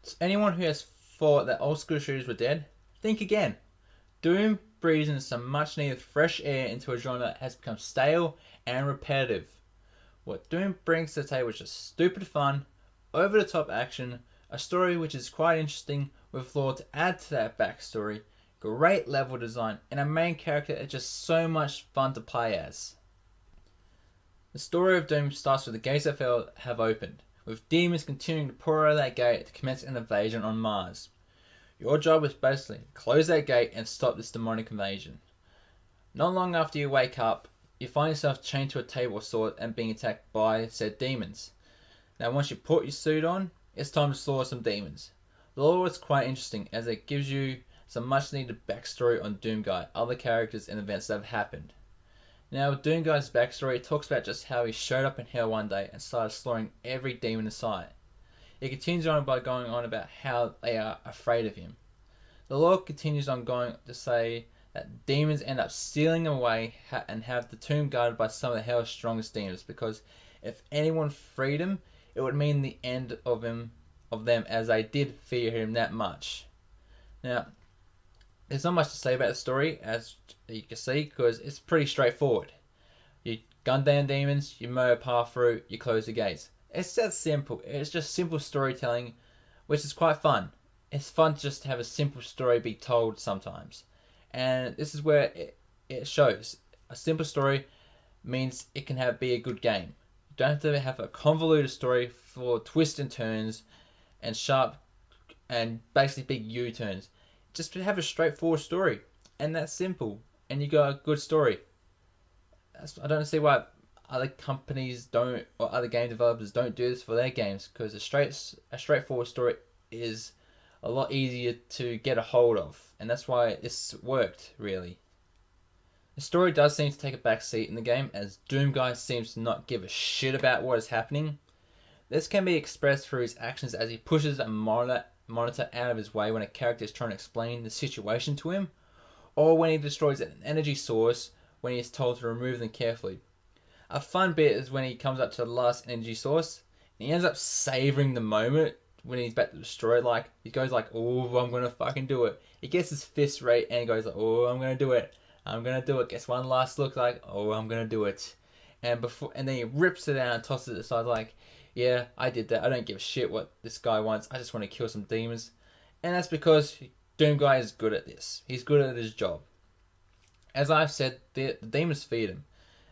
To anyone who has thought that old school shooters were dead, think again. Doom breathes in some much needed fresh air into a genre that has become stale and repetitive. What Doom brings to the table is just stupid fun, over the top action, a story which is quite interesting with lore to add to that backstory, great level design, and a main character that's just so much fun to play as. The story of Doom starts with the gates of hell have opened, with demons continuing to pour out of that gate to commence an invasion on Mars. Your job is basically to close that gate and stop this demonic invasion. Not long after you wake up, you find yourself chained to a table of sword and being attacked by said demons. Now once you put your suit on, it's time to slaughter some demons. The lore is quite interesting as it gives you some much needed backstory on Doomguy, other characters and events that have happened. Now with Doomguy's backstory, it talks about just how he showed up in hell one day and started slaughtering every demon in sight. It continues on by going on about how they are afraid of him. The lore continues on going to say that demons end up stealing away and have the tomb guarded by some of the hell's strongest demons because if anyone freed him, it would mean the end of them as they did fear him that much. Now, there's not much to say about the story as you can see because it's pretty straightforward. You gun down demons, you murder path through, you close the gates. It's that simple. It's just simple storytelling, which is quite fun. It's fun just to have a simple story be told sometimes. And this is where it shows. A simple story means it can be a good game. You don't have to have a convoluted story full of twists and turns and sharp and basically big U-turns. Just to have a straightforward story. And that's simple. And you got a good story. I don't see why other companies don't or other game developers don't do this for their games because a straightforward story is a lot easier to get a hold of, and that's why this worked really. The story does seem to take a back seat in the game as Doomguy seems to not give a shit about what is happening. This can be expressed through his actions as he pushes a monitor out of his way when a character is trying to explain the situation to him, or when he destroys an energy source when he is told to remove them carefully. A fun bit is when he comes up to the last energy source and he ends up savoring the moment when he's about to destroy it. Like he goes like, "Oh, I'm gonna fucking do it." He gets his fist right and he goes like, "Oh, I'm gonna do it. I'm gonna do it." Gets one last look like, "Oh, I'm gonna do it," and then he rips it out and tosses it aside like, "Yeah, I did that. I don't give a shit what this guy wants. I just want to kill some demons," and that's because Doomguy is good at this. He's good at his job. As I've said, the demons feed him.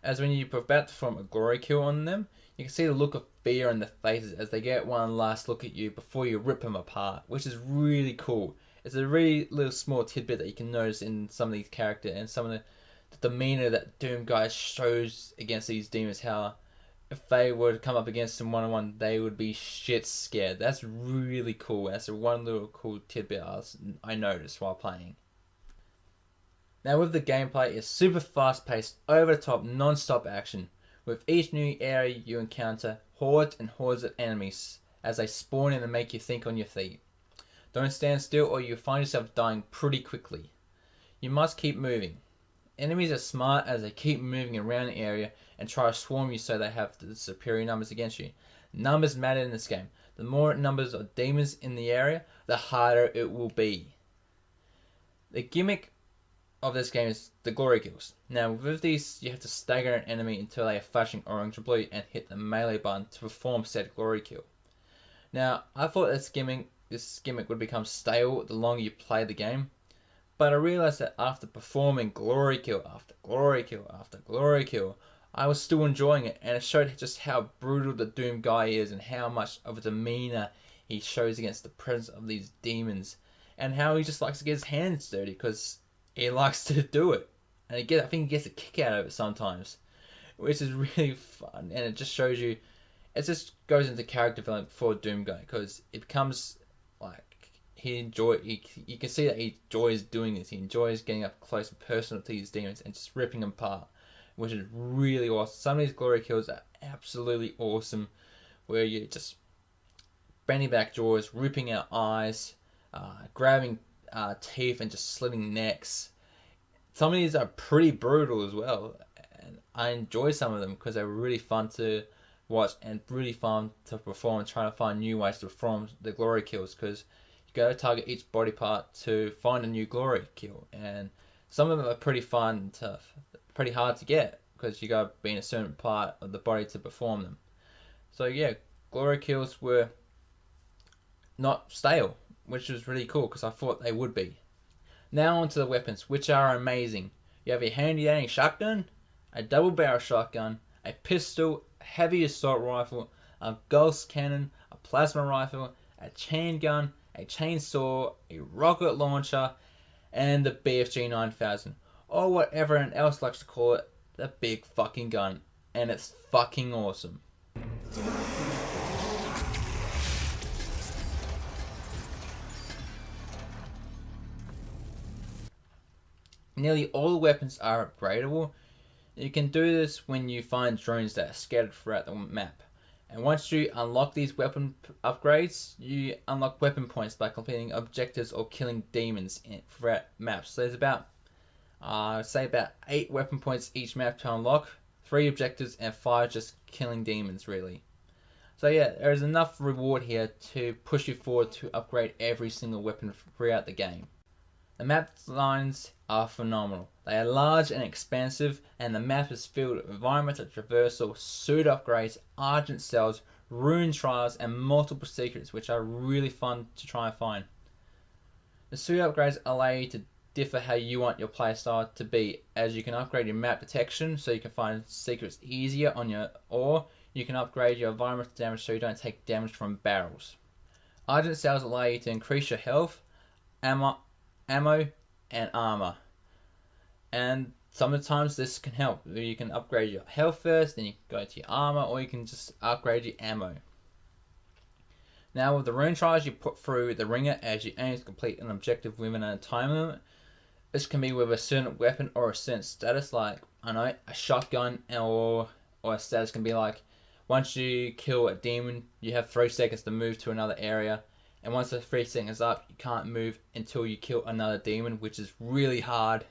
As when you're about to perform a glory kill on them, you can see the look of fear in their faces as they get one last look at you before you rip them apart, which is really cool. It's a really little small tidbit that you can notice in some of these characters and some of the demeanor that Doomguy shows against these demons. How if they were to come up against them one on one, they would be shit scared. That's really cool. That's a one little cool tidbit I noticed while playing. Now with the gameplay, it's super fast paced, over the top, non-stop action. With each new area you encounter, hordes and hordes of enemies as they spawn in and make you think on your feet. Don't stand still or you'll find yourself dying pretty quickly. You must keep moving. Enemies are smart as they keep moving around the area and try to swarm you so they have the superior numbers against you. Numbers matter in this game. The more numbers of demons in the area, the harder it will be. The gimmick of this game is the glory kills. Now with these you have to stagger an enemy until they are flashing orange or blue and hit the melee button to perform said glory kill. Now I thought this gimmick would become stale the longer you play the game, but I realised that after performing glory kill after glory kill after glory kill, I was still enjoying it and it showed just how brutal the Doomguy is and how much of a demeanour he shows against the presence of these demons and how he just likes to get his hands dirty because he likes to do it, and I think he gets a kick out of it sometimes, which is really fun. And it just shows you, it just goes into character development for Doomguy because it becomes like you can see that he enjoys doing this. He enjoys getting up close and personal to these demons and just ripping them apart, which is really awesome. Some of these glory kills are absolutely awesome, where you just bending back jaws, ripping out eyes, grabbing teeth and just slitting necks. Some of these are pretty brutal as well, and I enjoy some of them because they're really fun to watch and really fun to perform and trying to find new ways to perform the glory kills, because you go target each body part to find a new glory kill, and some of them are pretty fun to, pretty hard to get because you got to be in a certain part of the body to perform them. So yeah, glory kills were not stale, which was really cool because I thought they would be. Now onto the weapons, which are amazing. You have a handy dandy shotgun, a double barrel shotgun, a pistol, a heavy assault rifle, a ghost cannon, a plasma rifle, a chain gun, a chainsaw, a rocket launcher, and the BFG 9000, or whatever everyone else likes to call it, the big fucking gun. And it's fucking awesome. Nearly all the weapons are upgradable. You can do this when you find drones that are scattered throughout the map. And once you unlock these weapon upgrades, you unlock weapon points by completing objectives or killing demons throughout maps. So there's about, say about 8 weapon points each map to unlock, 3 objectives and 5 just killing demons really. So yeah, there is enough reward here to push you forward to upgrade every single weapon throughout the game. The map designs are phenomenal. They are large and expansive, and the map is filled with environmental traversal, suit upgrades, Argent cells, rune trials, and multiple secrets, which are really fun to try and find. The suit upgrades allow you to differ how you want your playstyle to be, as you can upgrade your map detection so you can find secrets easier on your, or you can upgrade your environmental damage so you don't take damage from barrels. Argent cells allow you to increase your health, ammo, and armor, and sometimes this can help. You can upgrade your health first, then you can go to your armor, or you can just upgrade your ammo. Now with the rune trials, you put through the ringer as you aim to complete an objective within a time limit. This can be with a certain weapon or a certain status, like I know a shotgun, or a status can be like once you kill a demon, you have 3 seconds to move to another area. And once the 3 seconds up, you can't move until you kill another demon, which is really hard.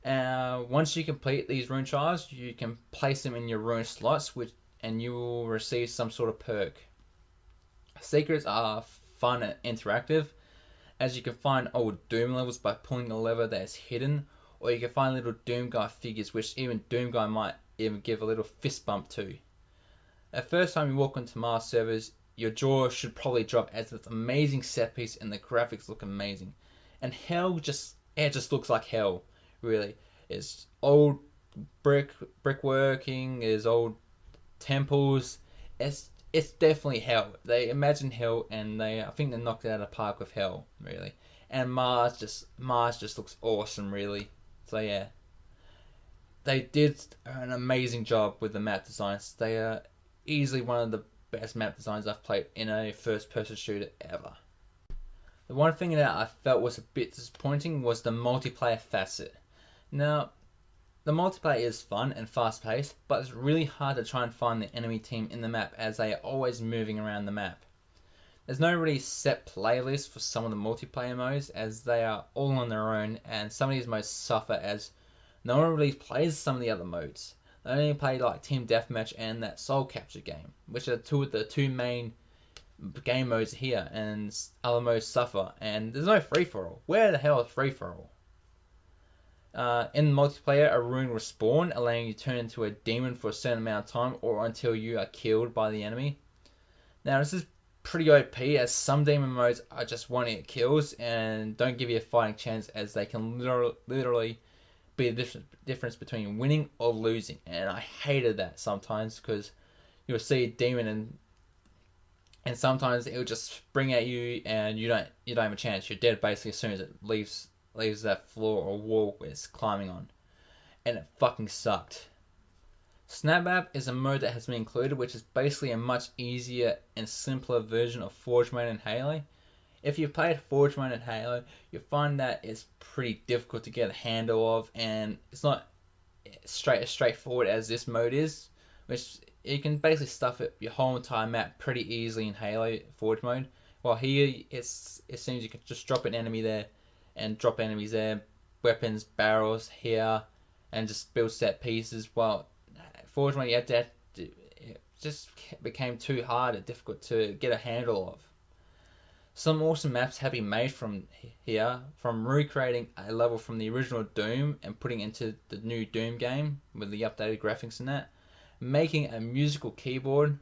Once you complete these rune trials, you can place them in your rune slots, and you will receive some sort of perk. Secrets are fun and interactive, as you can find old Doom levels by pulling a lever that is hidden, or you can find little Doom Guy figures, which even Doom Guy might even give a little fist bump to. The first time you walk onto Mars servers, your jaw should probably drop as it's an amazing set piece and the graphics look amazing. And hell just looks like hell, really. It's old brickworking, there's old temples. It's definitely hell. They imagine hell, and I think they knocked it out of the park with hell, really. And Mars just looks awesome, really. So yeah, they did an amazing job with the map designs. They are easily one of the best map designs I've played in a first-person shooter ever. The one thing that I felt was a bit disappointing was the multiplayer facet. Now, the multiplayer is fun and fast-paced, but it's really hard to try and find the enemy team in the map as they are always moving around the map. There's no really set playlist for some of the multiplayer modes, as they are all on their own, and some of these modes suffer as no one really plays some of the other modes. They only play like Team Deathmatch and that Soul Capture game, which are the two main game modes here, and other modes suffer. And there's no free-for-all. Where the hell is free-for-all? In multiplayer, a rune will spawn, allowing you to turn into a demon for a certain amount of time, or until you are killed by the enemy. Now this is pretty OP, as some demon modes are just one-hit kills and don't give you a fighting chance, as they can literally be the difference between winning or losing. And I hated that sometimes, because you'll see a demon and sometimes it'll just spring at you and you don't have a chance. You're dead basically as soon as it leaves that floor or wall it's climbing on, and it fucking sucked. Snapmap is a mode that has been included, which is basically a much easier and simpler version of Forge mode in Halo. If you've played Forge mode in Halo, you'll find that it's pretty difficult to get a handle of, and it's not as straightforward as this mode is, which you can basically stuff it your whole entire map pretty easily in Halo Forge mode. While here, it seems you can just drop an enemy there and drop enemies there, weapons, barrels here, and just build set pieces. While Forge mode, you have to just became too hard and difficult to get a handle of. Some awesome maps have been made from here, from recreating a level from the original Doom and putting it into the new Doom game with the updated graphics and that, making a musical keyboard,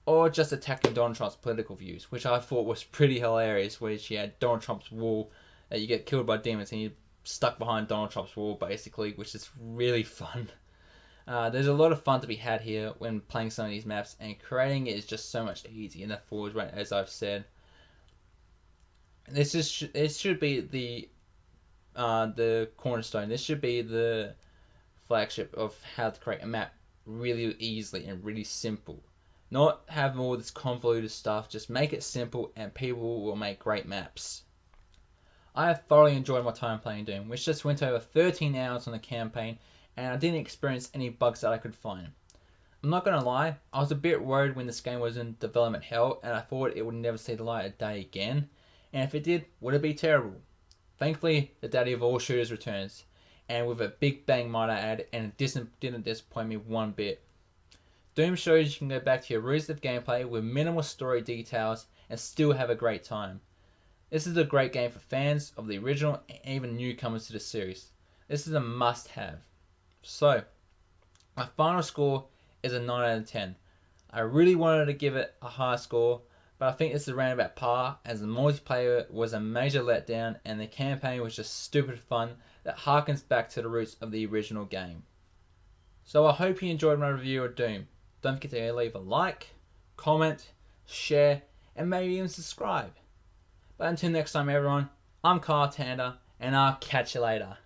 or just attacking Donald Trump's political views, which I thought was pretty hilarious, where she had Donald Trump's wall, that you get killed by demons and you're stuck behind Donald Trump's wall, basically, which is really fun. There's a lot of fun to be had here when playing some of these maps, and creating it is just so much easier in the Forge, as I've said. This should be the cornerstone. This should be the flagship of how to create a map really easily and really simple. Not have all this convoluted stuff. Just make it simple, and people will make great maps. I have thoroughly enjoyed my time playing Doom, which just went over 13 hours on the campaign, and I didn't experience any bugs that I could find. I'm not gonna lie, I was a bit worried when this game was in development hell, and I thought it would never see the light of day again. And if it did, would it be terrible? Thankfully, the daddy of all shooters returns, and with a big bang might I add, and it didn't disappoint me one bit. Doom shows you can go back to your roots of gameplay with minimal story details and still have a great time. This is a great game for fans of the original and even newcomers to the series. This is a must-have. So, my final score is a 9 out of 10. I really wanted to give it a high score, but I think it's around about par, as the multiplayer was a major letdown and the campaign was just stupid fun that harkens back to the roots of the original game. So I hope you enjoyed my review of Doom. Don't forget to leave a like, comment, share, and maybe even subscribe. But until next time everyone, I'm Kyle Tander, and I'll catch you later.